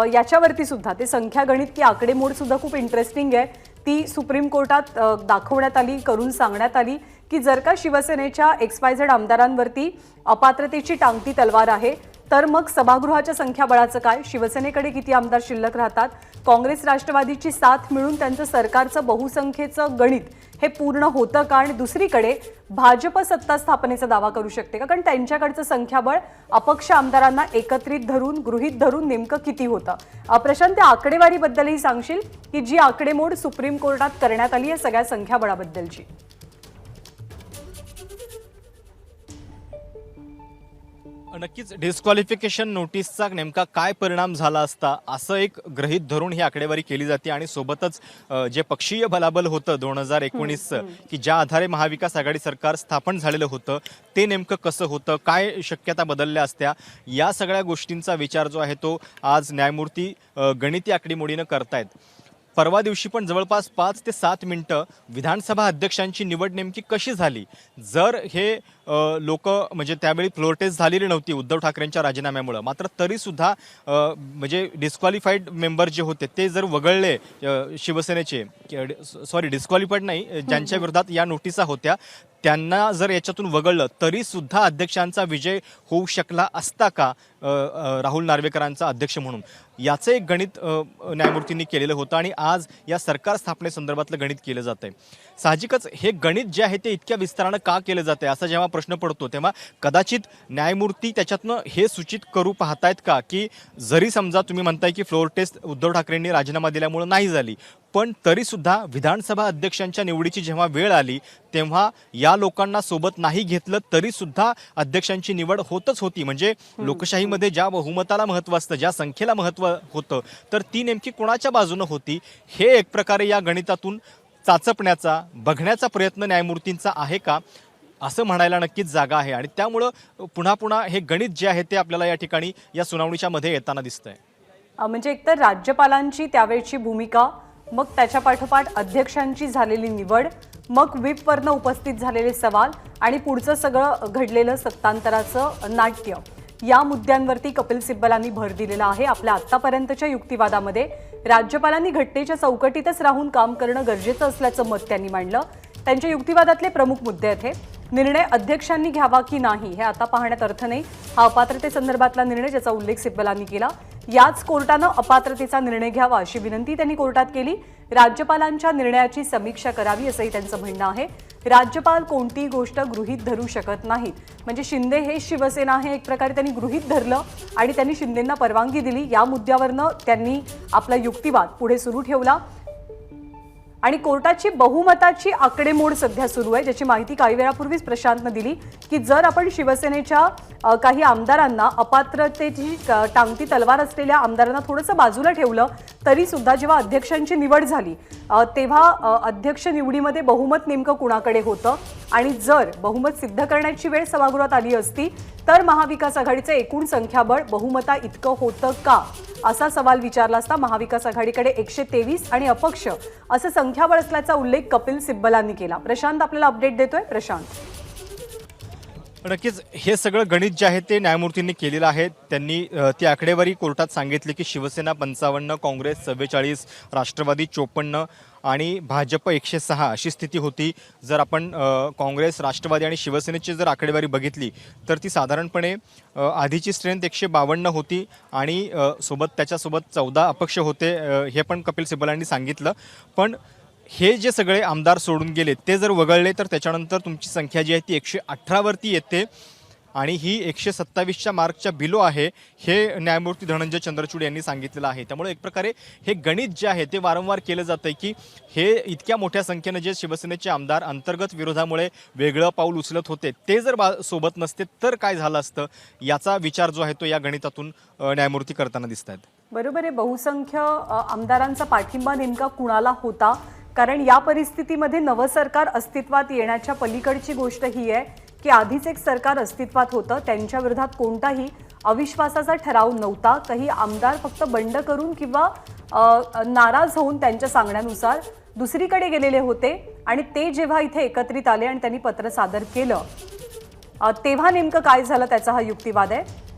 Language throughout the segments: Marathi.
याच्यावरती सुद्धा ते संख्यागणित की आकडेमोड सुद्धा खूप इंटरेस्टिंग आहे। ती सुप्रीम कोर्टात दाखवण्यात आली, करून सांगण्यात आली की जर का शिवसेनेच्या XYZ आमदारांवरती अपात्रतेची टांगती तलवार आहे तर मग सभागृहाच्या संख्याबळाचं काय, शिवसेनेकडे किती आमदार शिल्लक राहतात, काँग्रेस राष्ट्रवादीची साथ मिळून त्यांचं सरकारचं बहुसंख्येचं गणित हे पूर्ण होतं का, आणि दुसरीकडे भाजप सत्ता स्थापनेचा दावा करू शकते का, कारण त्यांच्याकडचं संख्याबळ अपक्ष आमदारांना एकत्रित धरून गृहीत धरून नेमकं किती होतं। प्रशांत, त्या आकडेवारीबद्दलही सांगशील की जी आकडेमोड सुप्रीम कोर्टात करण्यात आली आहे सगळ्या संख्याबळाबद्दलची? नक्कीच डिस्क्वालिफिकेशन नोटीसचा नेमका काय परिणाम झाला असता असं एक गृहीत धरून ही आकडेवारी केली जाते आणि सोबतच जे पक्षीय बलाबल होतं 2019चं की ज्या आधारे महाविकास आघाडी सरकार स्थापन झालेलं होतं ते नेमकं कसं होतं, काय शक्यता बदलल्या असत्या, या सगळ्या गोष्टींचा विचार जो आहे तो आज न्यायमूर्ती गणिती आकडेमोडीनं करतायत। परवा दिवशी पण जवळपास 5 ते 7 मिनिटं विधानसभा अध्यक्षांची निवड नेमकी कशी झाली, जर हे लोक म्हणजे त्यावेळी फ्लोर टेस्ट झालेली नव्हती उद्धव ठाकरेंच्या राजीनाम्यामुळे, मात्र तरी सुद्धा म्हणजे डिस्क्वालिफाईड मेंबर जे होते ते जर वगळले शिवसेनेचे, सॉरी डिस्क्वालिफाईड नाही, ज्यांच्या विरोधात या नोटिसा होत्या त्यांना जर याच्यातून वगळलं तरी सुद्धा अध्यक्षांचा विजय होऊ शकला असता का राहुल नार्वेकरांचा अध्यक्ष म्हणून, याचं एक गणित न्यायमूर्तींनी केलेलं होतं आणि आज या सरकार स्थापनेसंदर्भातलं गणित केलं जातंय। साहजिकच हे गणित जे आहे ते इतक्या विस्तारानं का केलं जातंय असा जेव्हा प्रश्न पडतो तेव्हा कदाचित न्यायमूर्ती त्याच्यातनं हे सूचित करू पाहतायत का की जरी समजा तुम्ही म्हणताय की फ्लोर टेस्ट उद्धव ठाकरेंनी राजीनामा दिल्यामुळे नाही झाली, पण तरी सुद्धा विधानसभा अध्यक्षांच्या निवडीची जेव्हा वेळ आली तेव्हा या लोकांना सोबत नाही घेतलं तरी सुद्धा अध्यक्षांची निवड होतच होती। म्हणजे लोकशाहीमध्ये ज्या बहुमताला महत्त्व असतं, ज्या संख्येला महत्त्व होतं, तर ती नेमकी कोणाच्या बाजूनं होती हे एक प्रकारे या गणितातून चाचपण्याचा बघण्याचा प्रयत्न न्यायमूर्तींचा आहे का असं म्हणायला नक्कीच जागा आहे। आणि त्यामुळं पुन्हा पुन्हा हे गणित जे आहे ते आपल्याला या ठिकाणी या सुनावणीच्या मध्ये येताना दिसतंय। म्हणजे एकतर राज्यपालांची त्यावेळची भूमिका, मग त्याच्या पाठोपाठ अध्यक्षांची झालेली निवड, मग व्हिपवरनं उपस्थित झालेले सवाल आणि पुढचं सगळं घडलेलं सत्तांतराचं नाट्य, या मुद्द्यांवरती कपिल सिब्बलांनी भर दिलेला आहे। आपल्या आतापर्यंतच्या युक्तिवादामध्ये राज्यपालांनी घटनेच्या चौकटीतच राहून काम करणं गरजेचं असल्याचं मत त्यांनी मांडलं। त्यांच्या युक्तिवादातले प्रमुख मुद्दे आहेत हे निर्णय अध्यक्षांनी घ्यावा की नाही हे आता पाहण्यात अर्थ नाही, हा अपात्रतेसंदर्भातला निर्णय ज्याचा उल्लेख सिब्बलांनी केला, याच कोर्टानं अपात्रतेचा निर्णय घ्यावा अशी विनंती त्यांनी कोर्टात केली। राज्यपालांच्या निर्णयाची समीक्षा करावी असंही त्यांचं म्हणणं आहे। राज्यपाल कोणतीही गोष्ट गृहीत धरू शकत नाहीत, म्हणजे शिंदे हे शिवसेना हे एक प्रकारे त्यांनी गृहीत धरलं आणि त्यांनी शिंदेंना परवानगी दिली, या मुद्द्यावरनं त्यांनी आपला युक्तिवाद पुढे सुरू ठेवला। आणि कोर्टाची बहुमताची आकडेमोड सध्या सुरू आहे, ज्याची माहिती काही वेळापूर्वीच प्रशांतनं दिली की जर आपण शिवसेनेच्या काही आमदारांना, अपात्रतेची टांगती तलवार असलेल्या आमदारांना थोडंसं बाजूला ठेवलं तरी सुद्धा जेव्हा अध्यक्षांची निवड झाली तेव्हा अध्यक्ष निवडीमध्ये बहुमत नेमकं कुणाकडे होतं, आणि जर बहुमत सिद्ध करण्याची वेळ सभागृहात आली असती तर महाविकास आघाडीचं एकूण संख्याबळ बहुमता इतकं होतं का, असा सवाल विचारला असता महाविकास आघाडीकडे 123 आणि अपक्ष असं संख्याबळ असल्याचा उल्लेख कपिल सिब्बलांनी केला। प्रशांत आपल्याला अपडेट देतोय। प्रशांत, नक्कीच हे सगळं गणित जे आहे ते न्यायमूर्तींनी केलेलं आहे। त्यांनी ती आकडेवारी कोर्टात सांगितली की शिवसेना 55, काँग्रेस 44, राष्ट्रवादी 54 आणि भाजप 106 अशी स्थिती होती। जर आपण काँग्रेस, राष्ट्रवादी आणि शिवसेनेची जर आकडेवारी बघितली तर ती साधारणपणे आधीची स्ट्रेंथ 152 होती आणि त्याच्यासोबत 14 अपक्ष होते, हे पण कपिल सिब्बलांनी सांगितलं। पण हे जे सगळे आमदार सोडून गेले ते जर वगळले तर त्याच्यानंतर तुमची संख्या जी आहे ती 118 वरती येते आणि ही 127च्या मार्कच्या बिलो आहे, हे न्यायमूर्ती धनंजय चंद्रचूड यांनी सांगितलेलं आहे। त्यामुळे एक प्रकारे हे गणित जे आहे ते वारंवार केलं जातंय की हे इतक्या मोठ्या संख्येने जे शिवसेनेचे आमदार अंतर्गत विरोधामुळे वेगळं पाऊल उचलत होते ते जर सोबत नसते तर काय झालं असतं, याचा विचार जो आहे तो या गणितातून न्यायमूर्ती करताना दिसत आहेत। बरोबर आहे, बहुसंख्य आमदारांचा पाठिंबा नेमका कुणाला होता, कारण या परिस्थितीमध्ये नवं सरकार अस्तित्वात येण्याच्या पलीकडची गोष्ट ही आहे की आधीच एक सरकार अस्तित्वात होतं, त्यांच्या विरोधात कोणताही अविश्वासाचा ठराव नव्हता, काही आमदार फक्त बंड करून किंवा नाराज होऊन त्यांच्या सांगण्यानुसार दुसरीकडे गेलेले होते आणि ते जेव्हा इथे एकत्रित आले आणि त्यांनी पत्र सादर केलं तेव्हा नेमकं काय झालं त्याचा हा युक्तिवाद आहे।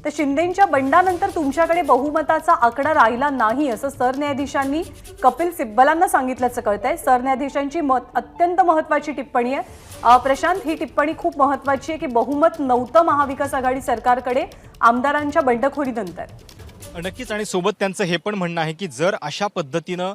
तर शिंदेंच्या बंडानंतर तुमच्याकडे बहुमताचा आकडा राहिला नाही असं सरन्यायाधीशांनी कपिल सिब्बलांना सांगितल्याचं कळतंय. सरन्यायाधीशांची अत्यंत महत्त्वाची टिप्पणी आहे. प्रशांत, ही टिप्पणी खूप महत्त्वाची आहे की बहुमत नव्हतं महाविकास आघाडी सरकारकडे आमदारांच्या बंडखोरीनंतर. नक्कीच, आणि सोबत त्यांचं हे पण म्हणणं आहे की जर अशा पद्धतीनं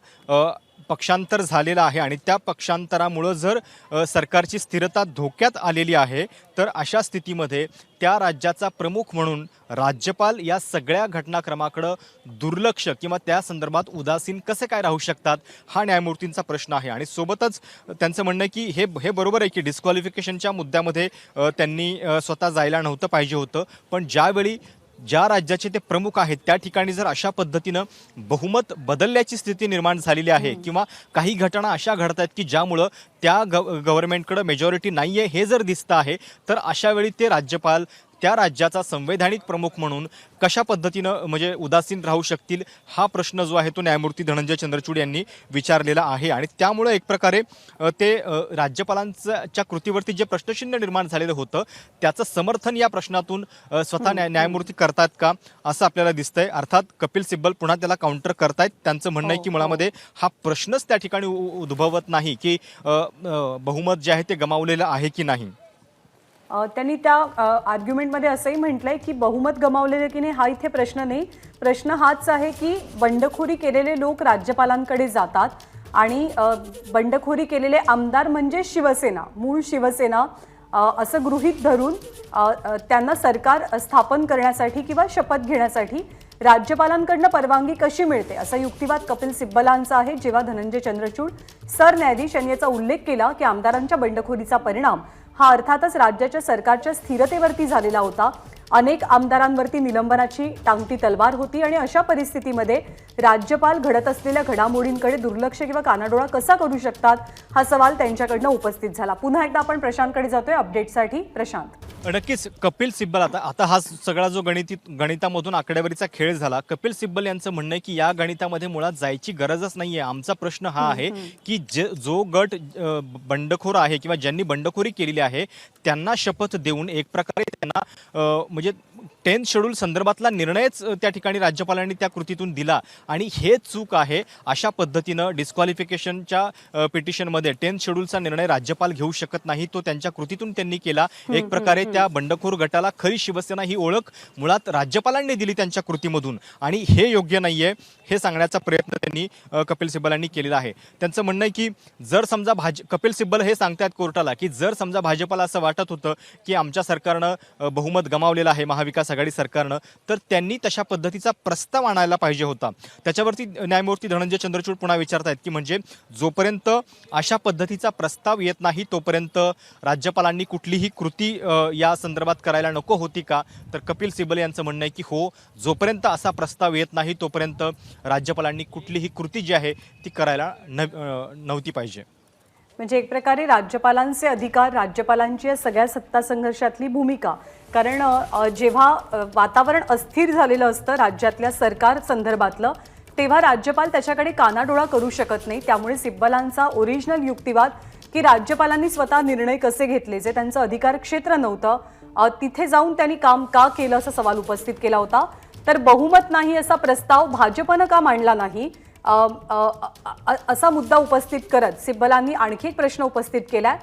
पक्षांतर झालेलं आहे आणि त्या पक्षांतरामुळं जर सरकारची स्थिरता धोक्यात आलेली आहे, तर अशा स्थितीमध्ये त्या राज्याचा प्रमुख म्हणून राज्यपाल या सगळ्या घटनाक्रमाकडं दुर्लक्ष किंवा त्या संदर्भात उदासीन कसे काय राहू शकतात, हा न्यायमूर्तींचा प्रश्न आहे. आणि सोबतच त्यांचं म्हणणं आहे की हे बरोबर आहे की डिस्क्वालिफिकेशनच्या मुद्द्यामध्ये त्यांनी स्वतः जायला नव्हतं पाहिजे होतं, पण ज्यावेळी ज्या राज्याचे ते प्रमुख आहेत त्या ठिकाणी जर अशा पद्धतीनं बहुमत बदलल्याची स्थिती निर्माण झालेली आहे किंवा काही घटना अशा घडत आहेत की ज्यामुळं त्या गव्हर्नमेंटकडे मेजॉरिटी नाही आहे हे जर दिसतं आहे, तर अशा वेळी ते राज्यपाल त्या राज्याचा संवैधानिक प्रमुख म्हणून कशा पद्धतीनं म्हणजे उदासीन राहू शकतील, हा प्रश्न जो आहे तो न्यायमूर्ती धनंजय चंद्रचूड यांनी विचारलेला आहे. आणि त्यामुळे एक प्रकारे ते राज्यपालांच्या कृतीवरती जे प्रश्नचिन्ह निर्माण झालेलं होतं त्याचं समर्थन या प्रश्नातून स्वतः न्यायमूर्ती करतात का असं आपल्याला दिसतंय. अर्थात कपिल सिब्बल पुन्हा त्याला काउंटर करतायत. त्यांचं म्हणणं आहे की मुळामध्ये हा प्रश्नच त्या ठिकाणी उद्भवत नाही की बहुमत जे आहे ते गमावलेलं आहे की नाही. त्यांनी त्या आर्ग्युमेंटमध्ये असंही म्हटलंय की बहुमत गमावलेलं की नाही हा इथे प्रश्न नाही, प्रश्न हाच आहे की बंडखोरी केलेले लोक राज्यपालांकडे जातात आणि बंडखोरी केलेले आमदार म्हणजे शिवसेना, मूळ शिवसेना असं गृहीत धरून त्यांना सरकार स्थापन करण्यासाठी किंवा शपथ घेण्यासाठी राज्यपालांकडनं परवानगी कशी मिळते असा युक्तिवाद कपिल सिब्बलांचा आहे. जेव्हा धनंजय चंद्रचूड सरन्यायाधीश यांनी याचा उल्लेख केला की आमदारांच्या बंडखोरीचा परिणाम हा अर्थातच राज्याच्या सरकारच्या स्थिरतेवरती झालेला होता. अनेक आमदारांवरती निलंबनाची टांगती तलवार होती आणि अशा परिस्थितीमध्ये राज्यपाल घडत असलेल्या घडामोडींकडे दुर्लक्ष किंवा कानाडोळा कसा करू शकतात हा सवाल त्यांच्याकडनं उपस्थित झाला. पुन्हा एकदा आपण प्रशांतकडे जातोय अपडेटसाठी. प्रशांत. नक्कीच, कपिल सिब्बल आता हा सगळा जो गणितामधून आकडेवारीचा खेळ झाला. कपिल सिब्बल यांचं म्हणणं आहे की या गणितामध्ये मुळात जायची गरजच नाहीये. आमचा प्रश्न हा आहे की जो गट बंडखोर आहे किंवा ज्यांनी बंडखोरी केलेली आहे त्यांना शपथ देऊन एक प्रकारे त्यांना म्हणजे 10th शेड्यूल संदर्भातला निर्णयच त्या ठिकाणी राज्यपालांनी त्या कृतीतून दिला आणि हे चूक आहे. अशा पद्धतीनं डिस्क्वालिफिकेशनच्या पिटिशनमध्ये 10th शेड्यूलचा निर्णय राज्यपाल घेऊ शकत नाही, तो त्यांच्या कृतीतून त्यांनी केला. एक प्रकारे त्या बंडखोर गटाला खरी शिवसेना ही ओळख मुळात राज्यपालांनी दिली त्यांच्या कृतीमधून आणि हे योग्य नाहीये हे सांगण्याचा प्रयत्न त्यांनी कपिल सिब्बलांनी केलेला आहे. त्यांचं म्हणणं आहे की जर समजा कपिल सिब्बल हे सांगतात कोर्टाला की जर समजा भाजपला असं वाटत होतं की आमच्या सरकारनं बहुमत गमावलेलं आहे महाविकास आघाडी सरकारनं, तर त्यांनी तशा पद्धतीचा प्रस्ताव आणायला पाहिजे होता. त्याच्यावरती न्यायमूर्ती धनंजय चंद्रचूड पुन्हा विचारतायत की म्हणजे जोपर्यंत अशा पद्धतीचा प्रस्ताव येत नाही तोपर्यंत राज्यपालांनी कुठलीही कृती या संदर्भात करायला नको होती का? तर कपिल सिब्बल यांचं म्हणणं आहे की हो, जोपर्यंत असा प्रस्ताव येत नाही तोपर्यंत राज्यपालांनी कुठलीही कृती जी आहे ती करायला नव्हती पाहिजे. म्हणजे एक प्रकारे राज्यपालांचे अधिकार, राज्यपालांची या सगळ्या सत्ता संघर्षातली भूमिका, कारण जेव्हा वातावरण अस्थिर झालेलं असतं राज्यातल्या सरकार संदर्भातलं तेव्हा राज्यपाल त्याच्याकडे कानाडोळा करू शकत नाही. त्यामुळे सिब्बलांचा ओरिजिनल युक्तिवाद की राज्यपालांनी स्वतः निर्णय कसे घेतले, जे त्यांचं अधिकार क्षेत्र नव्हतं तिथे जाऊन त्यांनी काम का केलं असा सवाल उपस्थित केला होता. तर बहुमत नाही असा प्रस्ताव भाजपनं का मांडला नाही असा मुद्दा उपस्थित करत सिब्बलांनी आणखी एक प्रश्न उपस्थित केलाय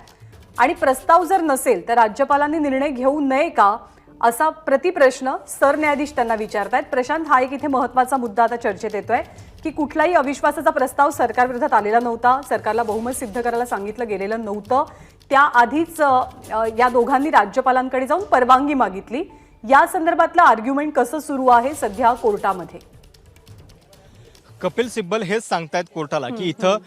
आणि प्रस्ताव जर नसेल तर राज्यपालांनी निर्णय घेऊ नये का असा प्रतिप्रश्न सरन्यायाधीश त्यांना विचारतायत. प्रशांत, हा एक इथे महत्त्वाचा मुद्दा आता चर्चेत येतोय की कुठलाही अविश्वासाचा प्रस्ताव सरकारविरोधात आलेला नव्हता, सरकारला बहुमत सिद्ध करायला सांगितलं गेलेलं नव्हतं. त्याआधीच या दोघांनी राज्यपालांकडे जाऊन परवानगी मागितली. या संदर्भातलं आर्ग्युमेंट कसं सुरू आहे सध्या कोर्टामध्ये? कपिल सिब्बल हेच सांगतायत कोर्टाला की इथं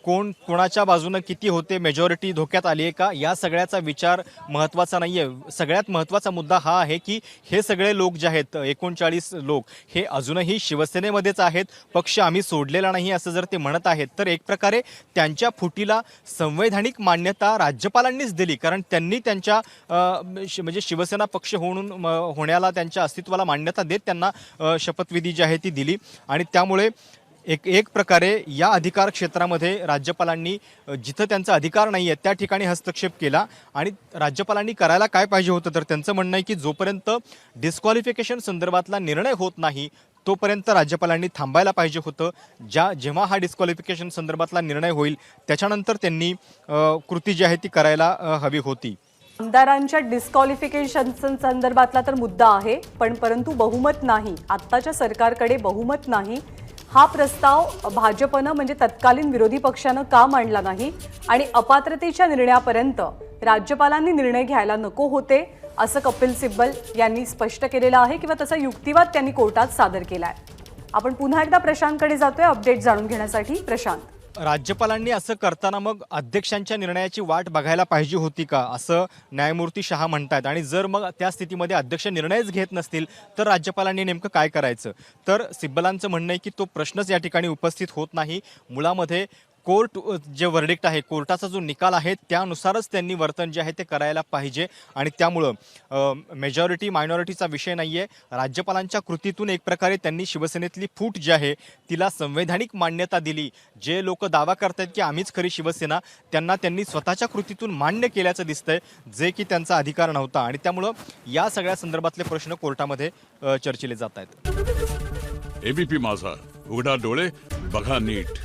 कोणाच्या बाजूने किती होते, मेजॉरिटी धोक्यात आली आहे का, या सगळ्याचा विचार महत्त्वाचा नाहीये. सगळ्यात महत्त्वाचा मुद्दा हा आहे की हे सगळे लोक जे आहेत 39 लोक हे अजूनही शिवसेनेमध्येच आहेत, पक्ष आम्ही सोडलेला नाही असं जर ते म्हणत आहेत तर एक प्रकारे त्यांच्या फुटीला संवैधानिक मान्यता राज्यपालांनीच दिली, कारण त्यांनी त्यांच्या म्हणजे शिवसेना पक्ष होण्याला त्यांच्या अस्तित्वाला मान्यता देत त्यांना शपथविधी जी आहे ती दिली आणि त्यामुळे एक प्रकारे या अधिकार क्षेत्रामध्ये राज्यपालांनी जिथं त्यांचा अधिकार नाही आहे त्या ठिकाणी हस्तक्षेप केला आणि राज्यपालांनी करायला काय पाहिजे होतं तर त्यांचं म्हणणं आहे की जोपर्यंत डिस्क्वालिफिकेशन संदर्भातला निर्णय होत नाही तोपर्यंत राज्यपालांनी थांबायला पाहिजे होतं. जेव्हा हा डिस्क्वालिफिकेशन संदर्भातला निर्णय होईल त्याच्यानंतर त्यांनी कृती जी आहे ती करायला हवी होती. आमदारांच्या डिस्क्वालिफिकेशन संदर्भातला तर मुद्दा आहे, परंतु बहुमत नाही. आत्ताच्या सरकारकडे बहुमत नाही. हा प्रस्ताव भाजपनं म्हणजे तत्कालीन विरोधी पक्षानं का मांडला नाही आणि अपात्रतेच्या निर्णयापर्यंत राज्यपालांनी निर्णय घ्यायला नको होते असं कपिल सिब्बल यांनी स्पष्ट केलेलं आहे किंवा तसा युक्तिवाद त्यांनी कोर्टात सादर केलाय. आपण पुन्हा एकदा प्रशांतकडे जातोय अपडेट जाणून घेण्यासाठी. प्रशांत, राज्यपालांनी असं करताना मग अध्यक्षांच्या निर्णयाची वाट बघायला पाहिजे होती का असं न्यायमूर्ती शहा म्हणतात आणि जर मग त्या स्थितीमध्ये अध्यक्ष निर्णयच घेत नसतील तर राज्यपालांनी नेमकं काय करायचं. तर सिब्बलांचं म्हणणं आहे की तो प्रश्नच या ठिकाणी उपस्थित होत नाही. मुळामध्ये कोर्ट जे वर्डिक्ट आहे कोर्टाचा जो निकाल आहे त्यानुसारच त्यांनी वर्तन जे आहे ते करायला पाहिजे आणि त्यामुळं मेजॉरिटी मायनॉरिटीचा विषय नाही आहे. राज्यपालांच्या कृतीतून एक प्रकारे त्यांनी शिवसेनेतली फूट जी आहे तिला संवैधानिक मान्यता दिली. जे लोक दावा करतात की आम्हीच खरी शिवसेना त्यांना त्यांनी स्वतःच्या कृतीतून मान्य केल्याचं दिसतंय जे की त्यांचा अधिकार नव्हता आणि त्यामुळं या सगळ्या संदर्भातले प्रश्न कोर्टामध्ये चर्चिले जात आहेत. एबीपी माझा, उघडा डोळे बघा नीट.